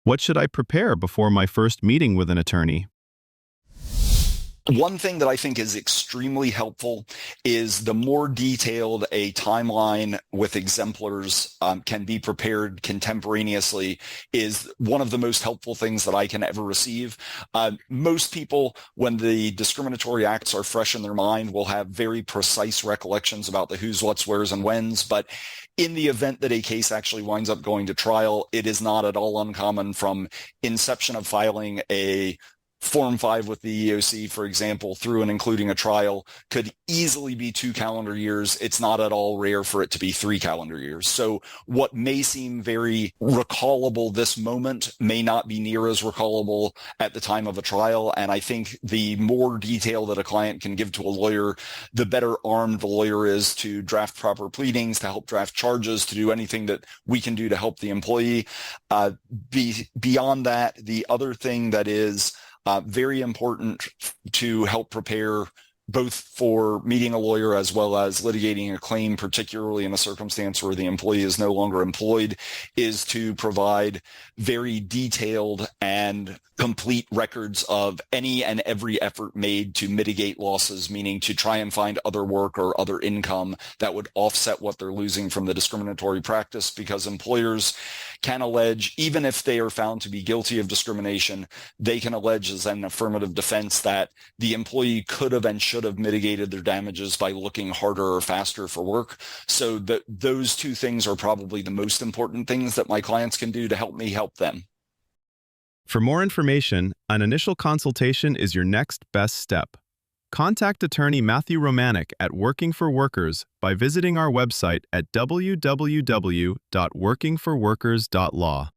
What should I prepare before my first meeting with an attorney? One thing that I think is extremely helpful is the more detailed a timeline with exemplars can be prepared contemporaneously is one of the most helpful things that I can ever receive. Most people, when the discriminatory acts are fresh in their mind, will have very precise recollections about the who's, what's, where's, and when's. But in the event that a case actually winds up going to trial, it is not at all uncommon from inception of filing a Form 5 with the EEOC, for example, through and including a trial, could easily be 2 calendar years. It's not at all rare for it to be 3 calendar years. So what may seem very recallable this moment may not be near as recallable at the time of a trial. And I think the more detail that a client can give to a lawyer, the better armed the lawyer is to draft proper pleadings, to help draft charges, to do anything that we can do to help the employee. Beyond that, the other thing that is very important to help prepare both for meeting a lawyer as well as litigating a claim, particularly in a circumstance where the employee is no longer employed, is to provide very detailed and complete records of any and every effort made to mitigate losses, meaning to try and find other work or other income that would offset what they're losing from the discriminatory practice, because employers can allege, even if they are found to be guilty of discrimination, they can allege as an affirmative defense that the employee could have and should have mitigated their damages by looking harder or faster for work. So those two things are probably the most important things that my clients can do to help me help them. For more information, an initial consultation is your next best step. Contact attorney Matthew Romanik at Working for Workers by visiting our website at www.workingforworkers.law.